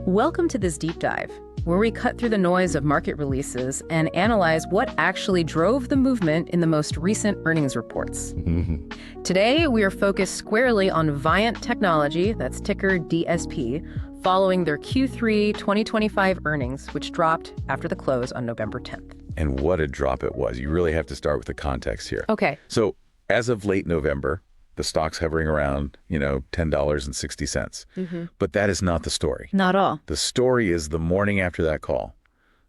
Welcome to this deep dive, where we cut through the noise of market releases and analyze what actually drove the movement in the most recent earnings reports. Today, we are focused squarely on Viant Technology, that's ticker DSP, following their Q3 2025 earnings, which dropped after the close on November 10th. And what a drop it was. You really have to start with the context here. Okay. So as of late November, the stock's hovering around, $10.60. But that is not the story. Not all. The story is the morning after that call.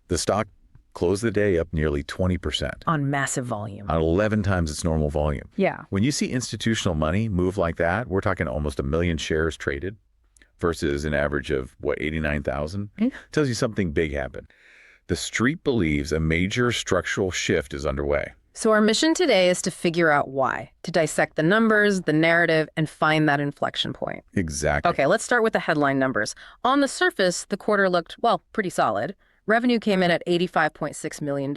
The stock closed the day up nearly 20%. On massive volume. On 11 times its normal volume. Yeah. When you see institutional money move like that, we're talking almost 1 million shares traded versus an average of, 89,000? Tells you something big happened. The street believes a major structural shift is underway. So our mission today is to figure out why, to dissect the numbers, the narrative, and find that inflection point. Exactly. Okay, let's start with the headline numbers. On the surface, the quarter looked, pretty solid. Revenue came in at $85.6 million,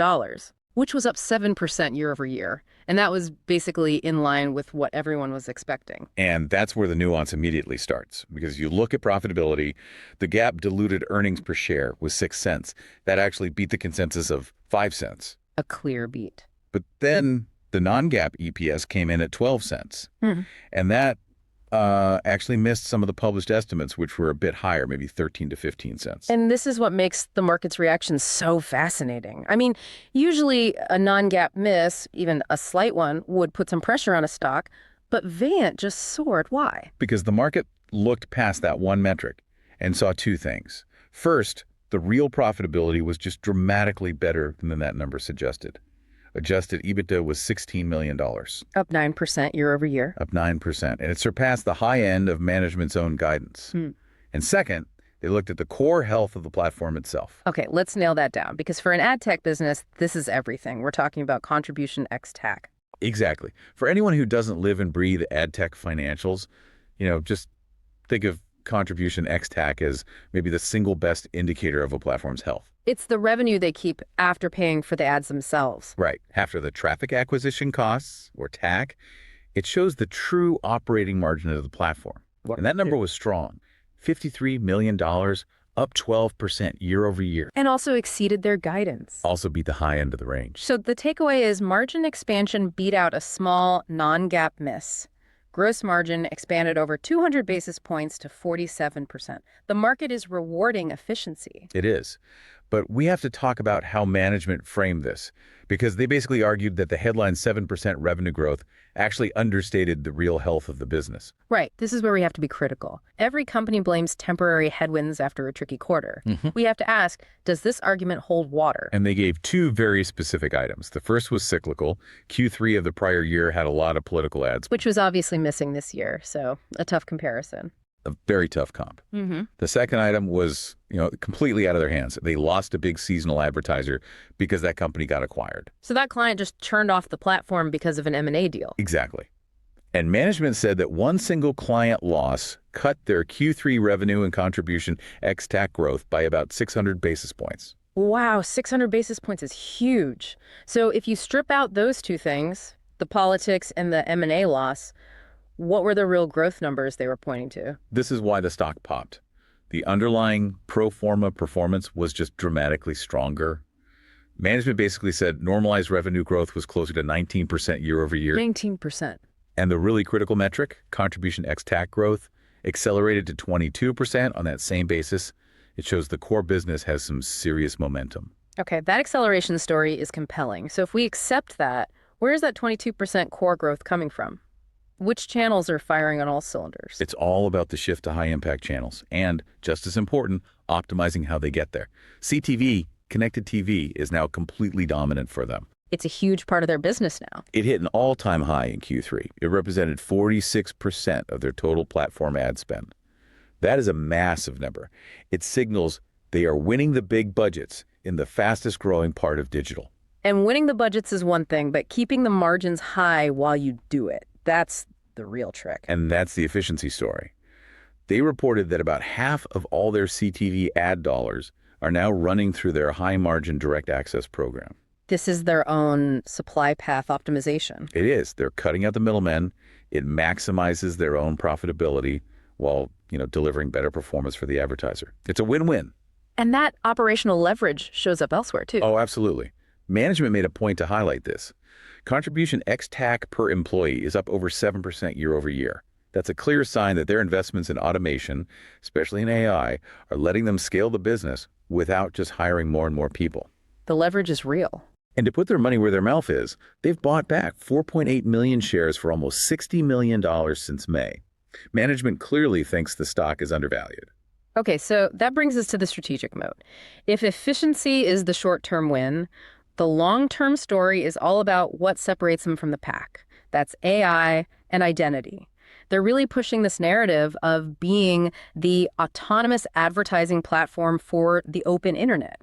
which was up 7% year over year. And that was basically in line with what everyone was expecting. And that's where the nuance immediately starts. Because you look at profitability, the GAAP diluted earnings per share was 6 cents. That actually beat the consensus of 5 cents. A clear beat. But then the non-GAAP EPS came in at 12 cents. And that actually missed some of the published estimates, which were a bit higher, maybe 13 to 15 cents. And this is what makes the market's reaction so fascinating. I mean, usually a non-GAAP miss, even a slight one, would put some pressure on a stock, but Viant just soared. Why? Because the market looked past that one metric and saw two things. First, the real profitability was just dramatically better than that number suggested. Adjusted EBITDA was $16 million. Up 9% year over year. Up 9%. And it surpassed the high end of management's own guidance. And second, they looked at the core health of the platform itself. Okay, let's nail that down, because for an ad tech business, this is everything. We're talking about contribution ex-TAC. Exactly. For anyone who doesn't live and breathe ad tech financials, just think of contribution ex-TAC as maybe the single best indicator of a platform's health. It's the revenue they keep after paying for the ads themselves. Right. After the traffic acquisition costs, or TAC, it shows the true operating margin of the platform. And that number was strong. $53 million, up 12% year over year. And also exceeded their guidance. Also beat the high end of the range. So the takeaway is margin expansion beat out a small non-GAAP miss. Gross margin expanded over 200 basis points to 47%. The market is rewarding efficiency. It is. But we have to talk about how management framed this, because they basically argued that the headline 7% revenue growth actually understated the real health of the business. Right. This is where we have to be critical. Every company blames temporary headwinds after a tricky quarter. We have to ask, does this argument hold water? And they gave two very specific items. The first was cyclical. Q3 of the prior year had a lot of political ads. Which was obviously missing this year, so a tough comparison. A very tough comp. The second item was, completely out of their hands. They lost a big seasonal advertiser because that company got acquired. So that client just turned off the platform because of an M&A deal. Exactly. And management said that one single client loss cut their Q3 revenue and contribution ex-TAC growth by about 600 basis points. Wow, 600 basis points is huge. So if you strip out those two things, the politics and the M&A loss, what were the real growth numbers they were pointing to? This is why the stock popped. The underlying pro forma performance was just dramatically stronger. Management basically said normalized revenue growth was closer to 19% year over year. 19%. And the really critical metric, contribution ex-TAC growth, accelerated to 22% on that same basis. It shows the core business has some serious momentum. Okay, that acceleration story is compelling. So if we accept that, where is that 22% core growth coming from? Which channels are firing on all cylinders? It's all about the shift to high-impact channels and, just as important, optimizing how they get there. CTV, connected TV, is now completely dominant for them. It's a huge part of their business now. It hit an all-time high in Q3. It represented 46% of their total platform ad spend. That is a massive number. It signals they are winning the big budgets in the fastest-growing part of digital. And winning the budgets is one thing, but keeping the margins high while you do it, that's the real trick. And that's the efficiency story. They reported that about half of all their CTV ad dollars are now running through their high-margin direct access program. This is their own supply path optimization. It is. They're cutting out the middlemen. It maximizes their own profitability while, delivering better performance for the advertiser. It's a win-win. And that operational leverage shows up elsewhere, too. Oh, absolutely. Management made a point to highlight this. Contribution ex-TAC per employee is up over 7% year over year. That's a clear sign that their investments in automation, especially in AI, are letting them scale the business without just hiring more and more people. The leverage is real. And to put their money where their mouth is, they've bought back 4.8 million shares for almost $60 million since May. Management clearly thinks the stock is undervalued. Okay, so that brings us to the strategic moat. If efficiency is the short-term win, the long-term story is all about what separates them from the pack. That's AI and identity. They're really pushing this narrative of being the autonomous advertising platform for the open internet.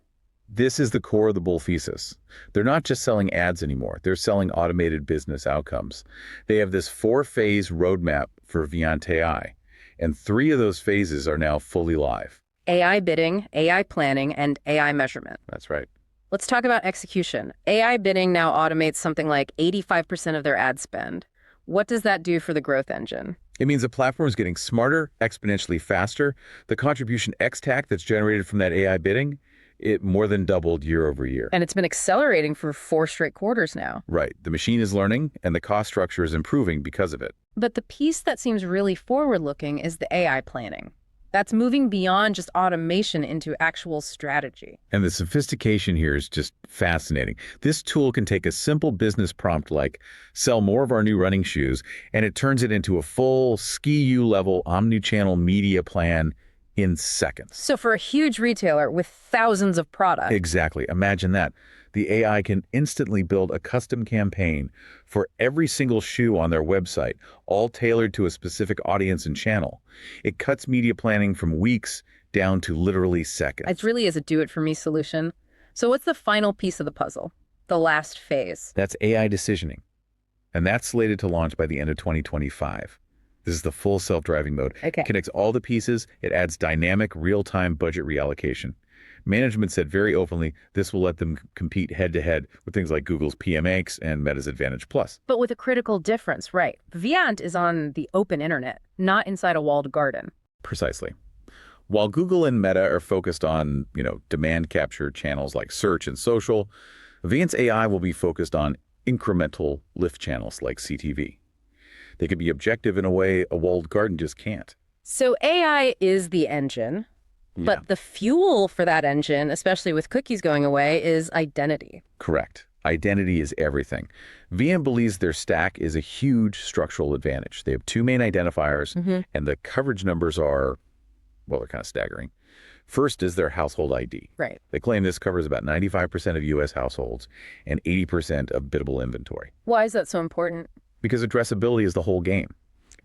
This is the core of the bull thesis. They're not just selling ads anymore. They're selling automated business outcomes. They have this 4-phase roadmap for Viant AI, and 3 of those phases are now fully live. AI bidding, AI planning, and AI measurement. That's right. Let's talk about execution. AI bidding now automates something like 85% of their ad spend. What does that do for the growth engine? It means the platform is getting smarter, exponentially faster. The contribution ex-TAC that's generated from that AI bidding, it more than doubled year over year. And it's been accelerating for 4 straight quarters now. Right. The machine is learning, and the cost structure is improving because of it. But the piece that seems really forward-looking is the AI planning. That's moving beyond just automation into actual strategy. And the sophistication here is just fascinating. This tool can take a simple business prompt like, sell more of our new running shoes, and it turns it into a full SKU-level omni-channel media plan in seconds. So for a huge retailer with thousands of products. Exactly. Imagine that. The AI can instantly build a custom campaign for every single shoe on their website, all tailored to a specific audience and channel. It cuts media planning from weeks down to literally seconds. It really is a do-it-for-me solution. So what's the final piece of the puzzle? The last phase. That's AI decisioning. And that's slated to launch by the end of 2025. This is the full self-driving mode. Okay. It connects all the pieces. It adds dynamic, real-time budget reallocation. Management said very openly this will let them compete head-to-head with things like Google's PMX and Meta's Advantage Plus. But with a critical difference, right? Viant is on the open internet, not inside a walled garden. Precisely. While Google and Meta are focused on, demand capture channels like search and social, Viants AI will be focused on incremental lift channels like CTV. They can be objective in a way a walled garden just can't. So AI is the engine. But the fuel for that engine, especially with cookies going away, is identity. Correct. Identity is everything. Viant believes their stack is a huge structural advantage. They have 2 main identifiers, and the coverage numbers are, well, they're kind of staggering. First is their household ID. Right. They claim this covers about 95% of U.S. households and 80% of biddable inventory. Why is that so important? Because addressability is the whole game.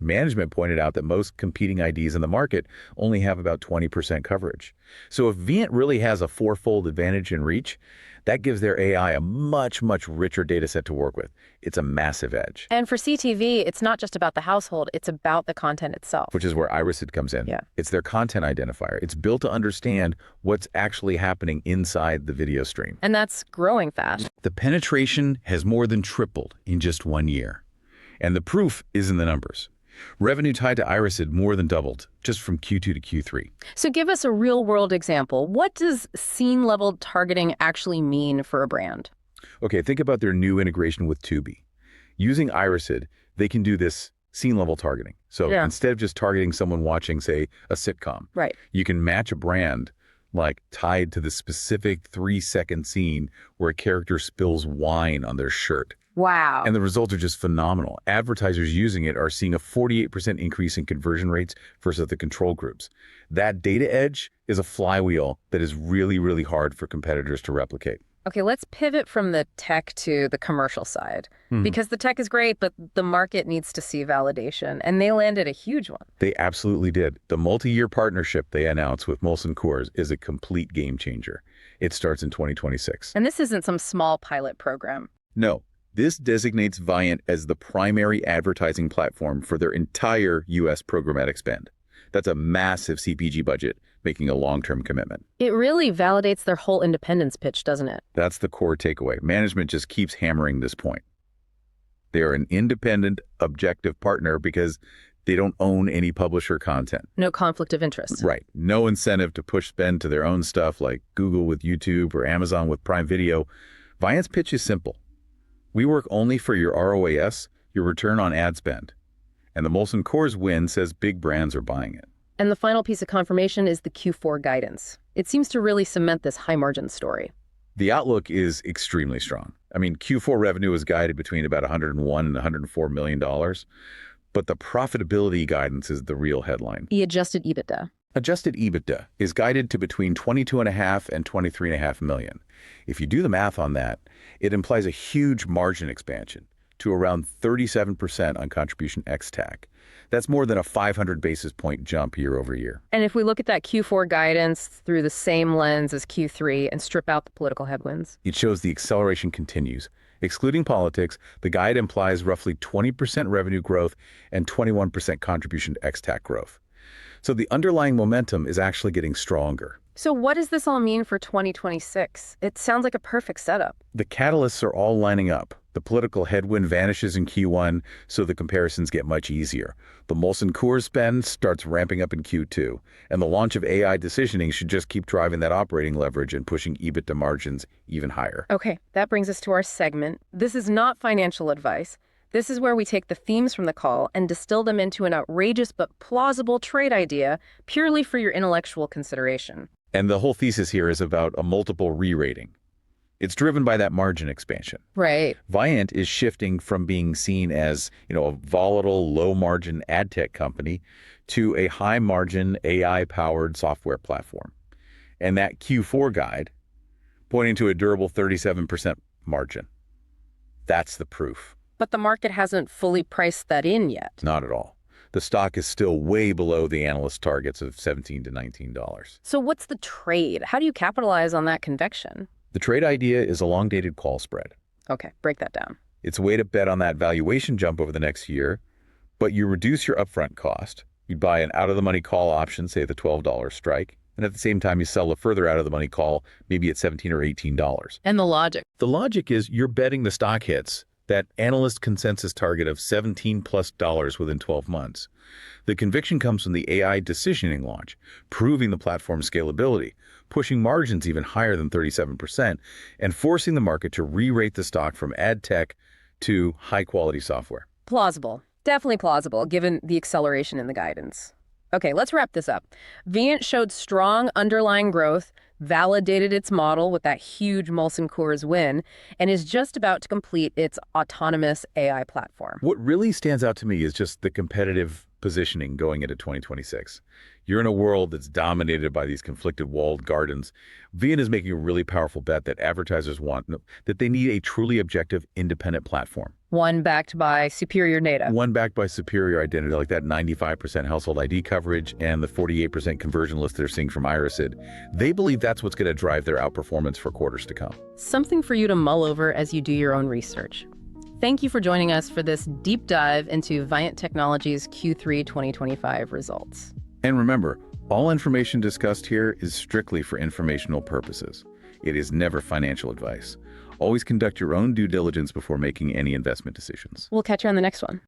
Management pointed out that most competing IDs in the market only have about 20% coverage. So if Viant really has a 4-fold advantage in reach, that gives their AI a much, much richer data set to work with. It's a massive edge. And for CTV, it's not just about the household, it's about the content itself. Which is where Irisid comes in. Yeah. It's their content identifier. It's built to understand what's actually happening inside the video stream. And that's growing fast. The penetration has more than tripled in just 1 year. And the proof is in the numbers. Revenue tied to Irisid more than doubled just from Q2 to Q3. So give us a real-world example. What does scene-level targeting actually mean for a brand? Okay, think about their new integration with Tubi. Using Irisid, they can do this scene-level targeting. So instead of just targeting someone watching, say, a sitcom, right, you can match a brand like tied to the specific 3-second scene where a character spills wine on their shirt. Wow. And the results are just phenomenal. Advertisers using it are seeing a 48% increase in conversion rates versus the control groups. That data edge is a flywheel that is really, really hard for competitors to replicate. Okay, let's pivot from the tech to the commercial side. Because the tech is great, but the market needs to see validation. And they landed a huge one. They absolutely did. The multi-year partnership they announced with Molson Coors is a complete game changer. It starts in 2026. And this isn't some small pilot program. No. This designates Viant as the primary advertising platform for their entire U.S. programmatic spend. That's a massive CPG budget, making a long-term commitment. It really validates their whole independence pitch, doesn't it? That's the core takeaway. Management just keeps hammering this point. They are an independent, objective partner because They don't own any publisher content. No conflict of interest. Right. No incentive to push spend to their own stuff like Google with YouTube or Amazon with Prime Video. Viant's pitch is simple. We work only for your ROAS, your return on ad spend. And the Molson Coors win says big brands are buying it. And the final piece of confirmation is the Q4 guidance. It seems to really cement this high-margin story. The outlook is extremely strong. I mean, Q4 revenue is guided between about $101 and $104 million, but the profitability guidance is the real headline. The adjusted EBITDA. Adjusted EBITDA is guided to between $22.5 and $23.5 million. If you do the math on that, it implies a huge margin expansion to around 37% on contribution ex-TAC. That's more than a 500 basis point jump year over year. And if we look at that Q4 guidance through the same lens as Q3 and strip out the political headwinds, it shows the acceleration continues. Excluding politics, the guide implies roughly 20% revenue growth and 21% contribution to ex-TAC growth. So the underlying momentum is actually getting stronger. So what does this all mean for 2026? It sounds like a perfect setup. The catalysts are all lining up. The political headwind vanishes in Q1, so the comparisons get much easier. The Molson Coors spend starts ramping up in Q2, and the launch of AI decisioning should just keep driving that operating leverage and pushing EBITDA margins even higher. Okay, that brings us to our segment. This is not financial advice. This is where we take the themes from the call and distill them into an outrageous but plausible trade idea purely for your intellectual consideration. And the whole thesis here is about a multiple re-rating. It's driven by that margin expansion. Right. Viant is shifting from being seen as, a volatile, low-margin ad tech company to a high-margin AI-powered software platform. And that Q4 guide, pointing to a durable 37% margin. That's the proof. But the market hasn't fully priced that in yet. Not at all. The stock is still way below the analyst targets of $17 to $19. So what's the trade? How do you capitalize on that conviction? The trade idea is a long-dated call spread. Okay, break that down. It's a way to bet on that valuation jump over the next year, but you reduce your upfront cost. You buy an out-of-the-money call option, say the $12 strike, and at the same time you sell a further out-of-the-money call, maybe at $17 or $18. And the logic? The logic is you're betting the stock hits that analyst consensus target of $17+ within 12 months. The conviction comes from the AI decisioning launch, proving the platform's scalability, pushing margins even higher than 37%, and forcing the market to re-rate the stock from ad tech to high-quality software. Plausible. Definitely plausible, given the acceleration in the guidance. Okay, let's wrap this up. Viant showed strong underlying growth, validated its model with that huge Molson Coors win, and is just about to complete its autonomous AI platform. What really stands out to me is just the competitive positioning going into 2026. You're in a world that's dominated by these conflicted walled gardens. Viant is making a really powerful bet that advertisers want, that they need a truly objective, independent platform. One backed by superior data. One backed by superior identity, like that 95% household ID coverage and the 48% conversion list they're seeing from Irisid. They believe that's what's going to drive their outperformance for quarters to come. Something for you to mull over as you do your own research. Thank you for joining us for this deep dive into Viant Technology's Q3 2025 results. And remember, all information discussed here is strictly for informational purposes. It is never financial advice. Always conduct your own due diligence before making any investment decisions. We'll catch you on the next one.